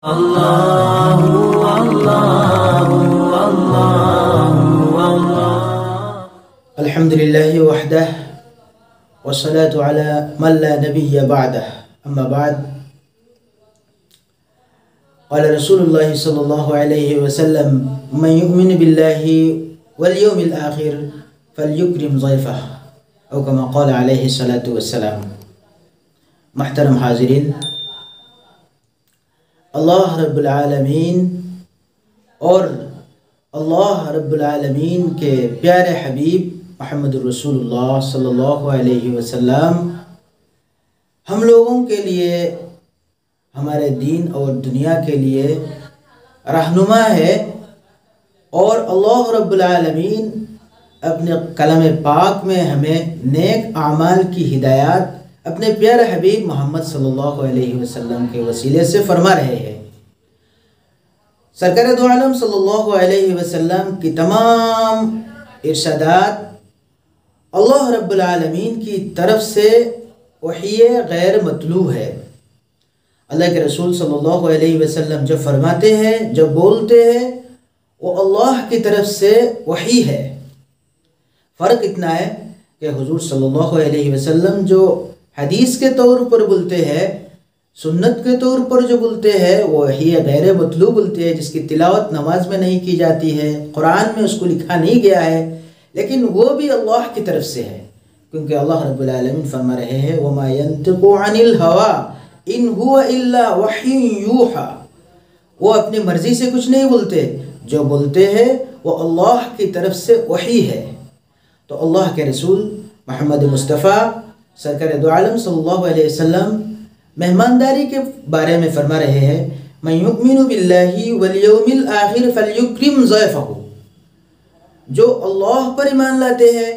अल्लाहु अल्लाहु अल्लाहु अल्लाह। अल्हम्दुलिल्लाहि वहदह वस्सलातु अला मन ला नबिय्य बअदह। अम्मा बाद, क़ाल रसूलुल्लाह सल्लल्लाहु अलैहि वसल्लम मन युमिन बिल्लाहि वल यौमिल आखिर फलयुक्रिम ज़ैफ़ह औ कमा क़ाल अलैहि सलातु वस्सलाम। मुहतरम हाज़िरीन, अल्लाह रब्बुल आलमीन और अल्लाह रब्बुल आलमीन के प्यारे हबीब मुहम्मदुर रसूलुल्लाह सल्लल्लाहु अलैहि वसल्लम हम लोगों के लिए, हमारे दीन और दुनिया के लिए रहनुमा है। और अल्लाह रब्बुल आलमीन अपने कलम पाक में हमें नेक आमाल की हिदायत अपने प्यारे हबीब मोहम्मद सल्लल्लाहु अलैहि वसल्लम के वसीले से फरमा रहे हैं। सरकार दो आलम सल्लल्लाहु अलैहि वसल्लम की तमाम इरशादात अल्लाह रब्बुल आलमीन की तरफ से वही गैर मतलू है। अल्लाह के रसूल सल्लल्लाहु अलैहि वसल्लम जब फरमाते हैं, जब बोलते हैं, वो अल्लाह की तरफ से वही है। फ़र्क इतना है कि हुजूर सल्लल्लाहु अलैहि वसल्लम जो हदीस के तौर पर बोलते हैं, सुन्नत के तौर पर जो बोलते हैं, वो वही गैर मतलू बोलते हैं, जिसकी तिलावत नमाज में नहीं की जाती है, कुरान में उसको लिखा नहीं गया है, लेकिन वो भी अल्लाह की तरफ से है। क्योंकि अल्लाह रब्बुल आलमीन फरमा रहे हैं, वमा यंतिकु अनिल हवा इन हुवा इल्ला वह्युन यूहा। वो अपनी मर्जी से कुछ नहीं बोलते, जो बोलते हैं वो अल्लाह की तरफ से वही है। तो अल्लाह के रसूल मोहम्मद मुस्तफ़ा सरकार दो आलम सल्लल्लाहु अलैहि वसल्लम मेहमानदारी के बारे में फरमा रहे हैं, मन युमिनु बिल्लाहि वल यौमिल आखिर फलयुक्रिम ज़ैफ़हु। जो अल्लाह पर ईमान लाते हैं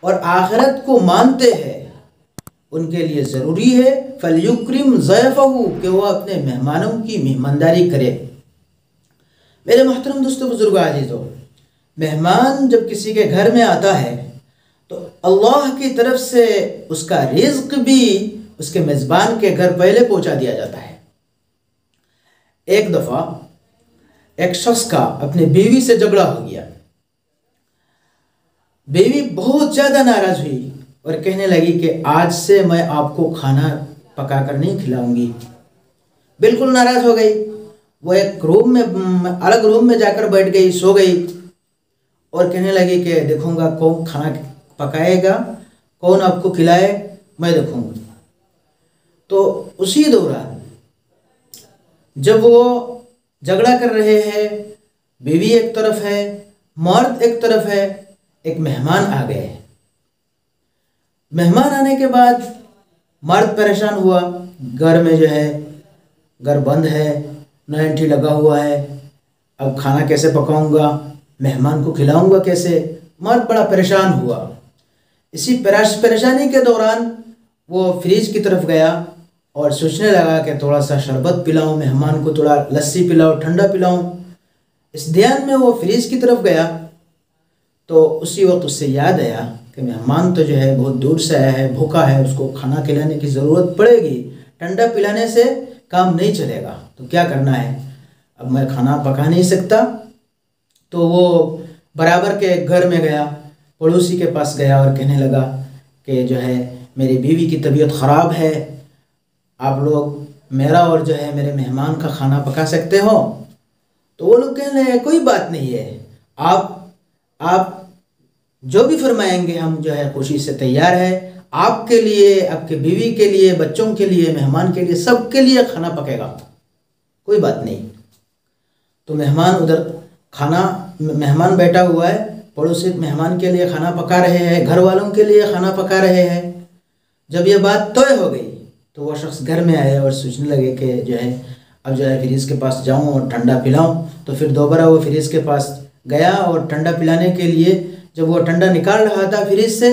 और आखिरत को मानते हैं, उनके लिए ज़रूरी है फलयुक्रिम ज़ैफ़हु कि वो अपने मेहमानों की मेहमानदारी करे। मेरे मोहतरम दोस्तों, बुजुर्ग, अज़ीज़ों, मेहमान जब किसी के घर में आता है तो अल्लाह की तरफ से उसका रिज़्क़ भी उसके मेज़बान के घर पहले पहुंचा दिया जाता है। एक दफ़ा एक शख्स का अपनी बीवी से झगड़ा हो गया। बीवी बहुत ज़्यादा नाराज़ हुई और कहने लगी कि आज से मैं आपको खाना पकाकर नहीं खिलाऊंगी। बिल्कुल नाराज़ हो गई। वो एक रूम में, अलग रूम में जाकर बैठ गई, सो गई और कहने लगी कि देखूंगा कौन खाना पकाएगा, कौन आपको खिलाए, मैं देखूंगी। तो उसी दौरान जब वो झगड़ा कर रहे हैं, बीवी एक तरफ है, मर्द एक तरफ है, एक मेहमान आ गए। मेहमान आने के बाद मर्द परेशान हुआ। घर में जो है, घर बंद है, न एंट्री लगा हुआ है, अब खाना कैसे पकाऊंगा, मेहमान को खिलाऊंगा कैसे। मर्द बड़ा परेशान हुआ। इसी परेशानी के दौरान वो फ्रिज की तरफ गया और सोचने लगा कि थोड़ा सा शरबत पिलाऊं, मेहमान को थोड़ा लस्सी पिलाऊं, ठंडा पिलाऊं। इस ध्यान में वो फ्रिज की तरफ गया तो उसी वक्त उससे याद आया कि मेहमान तो जो है बहुत दूर से आया है, भूखा है, उसको खाना खिलाने की ज़रूरत पड़ेगी। ठंडा पिलाने से काम नहीं चलेगा, तो क्या करना है, अब मैं खाना पका नहीं सकता। तो वो बराबर के घर में गया, पड़ोसी के पास गया और कहने लगा कि जो है मेरी बीवी की तबीयत ख़राब है, आप लोग मेरा और जो है मेरे मेहमान का खाना पका सकते हो। तो वो लोग कहने लगे कोई बात नहीं है, आप जो भी फरमाएंगे हम जो है खुशी से तैयार है। आपके लिए, आपके बीवी के लिए, बच्चों के लिए, मेहमान के लिए, सबके लिए खाना पकेगा, कोई बात नहीं। तो मेहमान उधर मेहमान बैठा हुआ है, पड़ोसी मेहमान के लिए खाना पका रहे हैं, घर वालों के लिए खाना पका रहे हैं। जब ये बात तय हो गई तो वह शख्स घर में आया और सोचने लगे कि जो है अब जो है फ्रिज के पास जाऊं और ठंडा पिलाऊं। तो फिर दोबारा वो फ्रिज के पास गया और ठंडा पिलाने के लिए जब वो ठंडा निकाल रहा था फ्रिज से,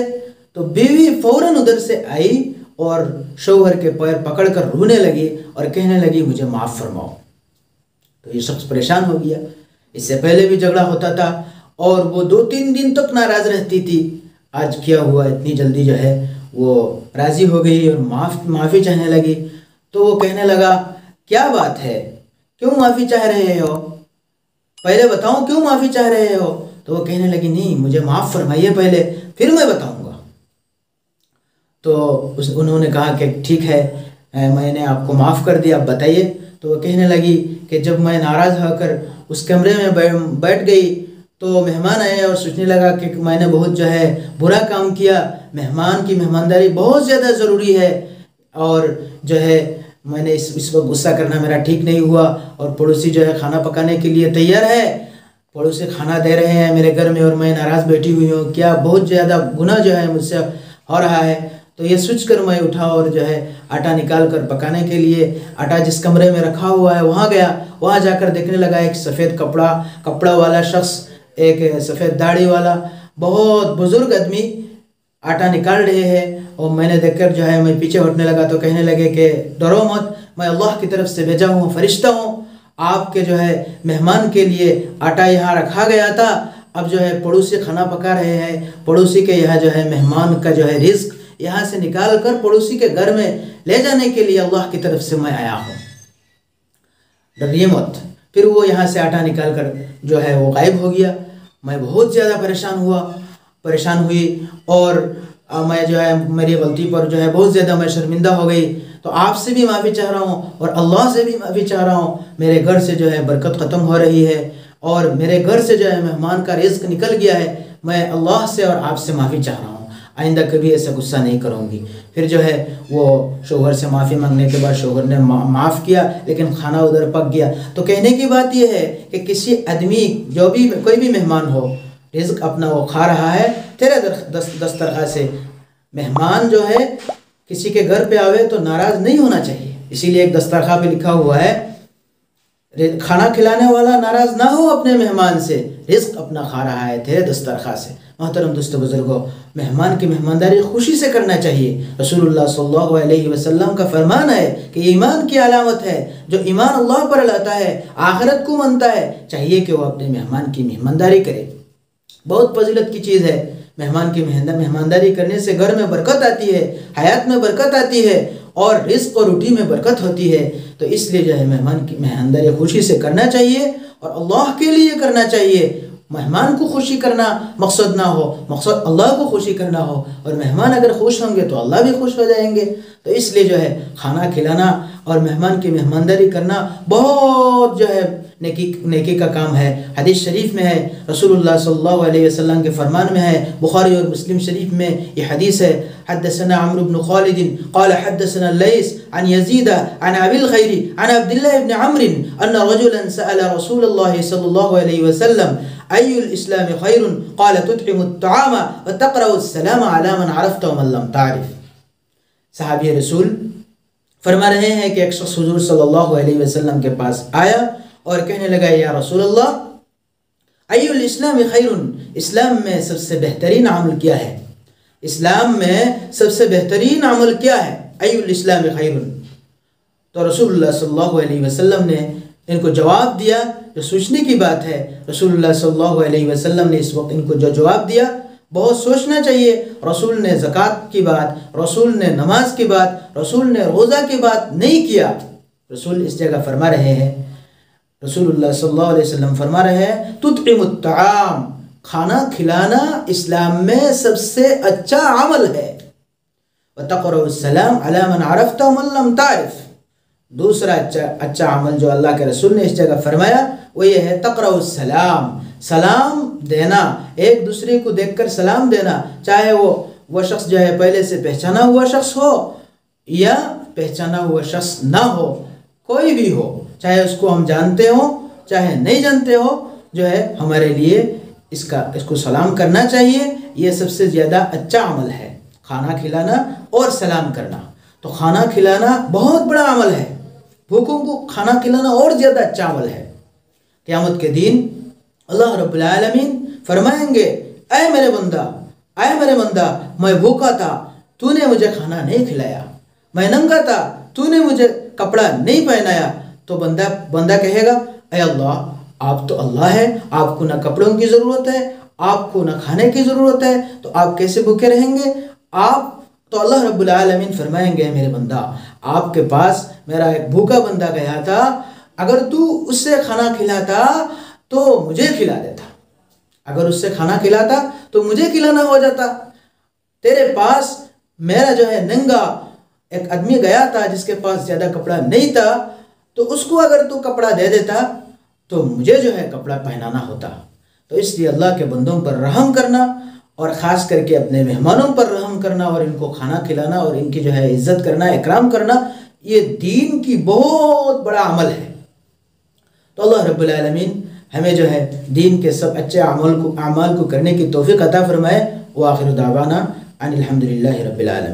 तो बीवी फौरन उधर से आई और शौहर के पैर पकड़कर रोने लगी और कहने लगी मुझे माफ़ फरमाओ। तो ये शख्स परेशान हो गया। इससे पहले भी झगड़ा होता था और वो 2-3 दिन तक नाराज़ रहती थी। आज क्या हुआ, इतनी जल्दी जो है वो राज़ी हो गई और माफ़ी चाहने लगी। तो वो कहने लगा क्या बात है, क्यों माफ़ी चाह रहे हो, पहले बताओ क्यों माफ़ी चाह रहे हो। तो वो कहने लगी नहीं, मुझे माफ़ फरमाइए पहले, फिर मैं बताऊंगा। तो उन्होंने कहा कि ठीक है, मैंने आपको माफ़ कर दिया, आप बताइए। तो वो कहने लगी कि जब मैं नाराज़ होकर उस कमरे में बैठ गई तो मेहमान आए और सोचने लगा कि मैंने बहुत जो है बुरा काम किया, मेहमान की मेहमानदारी बहुत ज़्यादा ज़रूरी है, और जो है मैंने इस वक्त गुस्सा करना मेरा ठीक नहीं हुआ। और पड़ोसी जो है खाना पकाने के लिए तैयार है, पड़ोसी खाना दे रहे हैं मेरे घर में और मैं नाराज़ बैठी हुई हूँ, क्या बहुत ज़्यादा गुनाह जो है मुझसे हो रहा है। तो ये सोच कर मैं उठा और जो है आटा निकाल कर पकाने के लिए आटा जिस कमरे में रखा हुआ है वहाँ गया। वहाँ जाकर देखने लगा एक सफ़ेद कपड़ा वाला शख्स, एक सफ़ेद दाढ़ी वाला बहुत बुज़ुर्ग आदमी आटा निकाल रहे हैं। और मैंने देखकर जो है मैं पीछे हटने लगा। तो कहने लगे कि डरो मत, मैं अल्लाह की तरफ से भेजा हूँ फरिश्ता हूँ, आपके जो है मेहमान के लिए आटा यहाँ रखा गया था, अब जो है पड़ोसी खाना पका रहे हैं, पड़ोसी के यहाँ जो है मेहमान का जो है रिस्क यहाँ से निकाल कर पड़ोसी के घर में ले जाने के लिए अल्लाह की तरफ से मैं आया हूँ, डरिए मत। फिर वो यहाँ से आटा निकाल कर जो है वो गायब हो गया। मैं बहुत ज़्यादा परेशान हुई और मैं जो है मेरी गलती पर जो है बहुत ज़्यादा मैं शर्मिंदा हो गई। तो आपसे भी माफ़ी चाह रहा हूँ और अल्लाह से भी माफ़ी चाह रहा हूँ, मेरे घर से जो है बरकत ख़त्म हो रही है और मेरे घर से जो है मेहमान का रिज़्क निकल गया है। मैं अल्लाह से और आपसे माफ़ी चाह रहा हूँ, आइंदा कभी ऐसा गुस्सा नहीं करूँगी। फिर जो है वो शोहर से माफ़ी मांगने के बाद शोहर ने माफ़ किया, लेकिन खाना उधर पक गया। तो कहने की बात यह है कि किसी आदमी जो भी कोई भी मेहमान हो, रिज़्क अपना वो खा रहा है तेरे दस्तरखान से। मेहमान जो है किसी के घर पे आवे तो नाराज़ नहीं होना चाहिए, इसीलिए एक दस्तरखान पे लिखा हुआ है खाना खिलाने वाला नाराज़ ना हो अपने मेहमान से, रिज़्क अपना खा रहा है तेरे दस्तरखान से। मोहतरम दोस्तों बुजुर्गों, मेहमान की मेहमानदारी खुशी से करना चाहिए। रसूलुल्लाह सल्लल्लाहु अलैहि वसल्लम का फरमान है कि ईमान की अलामत है, जो ईमान अल्लाह पर लाता है, आखिरत को मानता है, चाहिए कि वो अपने मेहमान की मेहमानदारी करे। बहुत फजीलत की चीज़ है, मेहमान की मेहमानदारी करने से घर में बरकत आती है, हयात में बरकत आती है और रिस्क और रोटी में बरकत होती है। तो इसलिए जो है मेहमान की मेहमानदारी खुशी से करना चाहिए और अल्लाह के लिए करना चाहिए। मेहमान को खुशी करना मकसद ना हो, मकसद अल्लाह को खुशी करना हो, और मेहमान अगर खुश होंगे तो अल्लाह भी खुश हो जाएंगे। तो इसलिए जो है खाना खिलाना और मेहमान की मेहमानदारी करना बहुत जो है नेकी का काम है। हदीस शरीफ में है, रसूलुल्लाह सल्लल्लाहु अलैहि वसल्लम के फरमान में है, बुखारी और मुस्लिम शरीफ में ये हदीस है। हद्दसना अम्र इब्न खालिद क़ाल हद्दसना लैस अन यज़ीद अन अबिल खैर अन अब्दुल्लाह इब्न अम्र अन्न रजुलन सअल रसूलुल्लाह सल्लल्लाहु अलैहि वसल्लम अय्युल इस्लाम खैरुन क़ाल तुत्इमु अत्तआम व तक़रउ अस्सलाम अला मन अरफ़्त व मन लम तारिफ़। सहाबी रसूल फरमा रहे हैं कि एक शख्स हुजूर सल्लल्लाहु अलैहि वसल्लम के पास आया और कहने लगा, या रसूलल्लाह अय्युल इस्लाम खैरुन, इस्लाम में सबसे बेहतरीन अमल क्या है, इस्लाम में सबसे बेहतरीन अमल क्या है, अय्युल इस्लाम खैरुन। तो रसूलुल्लाह सल्लल्लाहु अलैहि वसल्लम ने इनको जवाब दिया, जो सोचने की बात है। रसूलुल्लाह सल्लल्लाहु अलैहि वसल्लम ने इस वक्त इनको जो जवाब दिया बहुत सोचना चाहिए। रसूल ने ज़कात की बात, रसूल ने नमाज की बात, रसूल ने रोज़ा की बात नहीं किया। रसूल इस जगह फरमा रहे हैं, रसूलुल्लाह सल्लल्लाहु अलैहि वसल्लम फरमा रहे हैं तुत्इमुत तआम, खाना खिलाना इस्लाम में सबसे अच्छा अमल है। व तक़रउस सलाम अला मन अरफ़्त व मन लम तारिफ़, दूसरा अच्छा अमल जो अल्लाह के रसूल ने इस जगह फरमाया वो ये है तक़रउस सलाम, सलाम देना, एक दूसरे को देखकर सलाम देना, चाहे वो शख्स जो है पहले से पहचाना हुआ शख्स हो या पहचाना हुआ शख्स ना हो, कोई भी हो, चाहे उसको हम जानते हो चाहे नहीं जानते हो, जो है हमारे लिए इसको सलाम करना चाहिए। ये सबसे ज़्यादा अच्छा अमल है, खाना खिलाना और सलाम करना। तो खाना खिलाना बहुत बड़ा अमल है, भूखों को खाना खिलाना और ज़्यादा अच्छा अमल है। क़यामत के दिन अल्लाह रब्बुल आलमीन फरमाएंगे, ऐ मेरे बंदा, मैं भूखा था, तूने मुझे खाना नहीं खिलाया, मैं नंगा था, तूने मुझे कपड़ा नहीं पहनाया। तो बंदा कहेगा, ऐ अल्लाह, आप तो अल्लाह है, आपको ना कपड़ों की ज़रूरत है, आपको ना खाने की ज़रूरत है, तो आप कैसे भूखे रहेंगे? तो अल्लाह रब्बुल आलमीन फरमाएंगे, मेरे बंदा, आपके पास मेरा एक भूखा बंदा गया था, अगर तू उससे खाना खिलाता तो मुझे खिला देता, अगर उससे खाना खिलाता तो मुझे खिलाना हो जाता। तेरे पास मेरा जो है नंगा एक आदमी गया था जिसके पास ज़्यादा कपड़ा नहीं था, तो उसको अगर तू कपड़ा दे देता तो मुझे जो है कपड़ा पहनाना होता। तो इसलिए अल्लाह के बंदों पर रहम करना और ख़ास करके अपने मेहमानों पर रहम करना और इनको खाना खिलाना और इनकी जो है इज़्ज़त करना, इकराम करना, ये दीन की बहुत बड़ा अमल है। तो अल्लाह रब्बुल आलमीन हमें जो है दीन के सब अच्छे अमाल को करने की तौफीक अता फरमाए। व आखिर दावाना अनिल हम्दुलिल्लाहि रब्बिल आलमीन।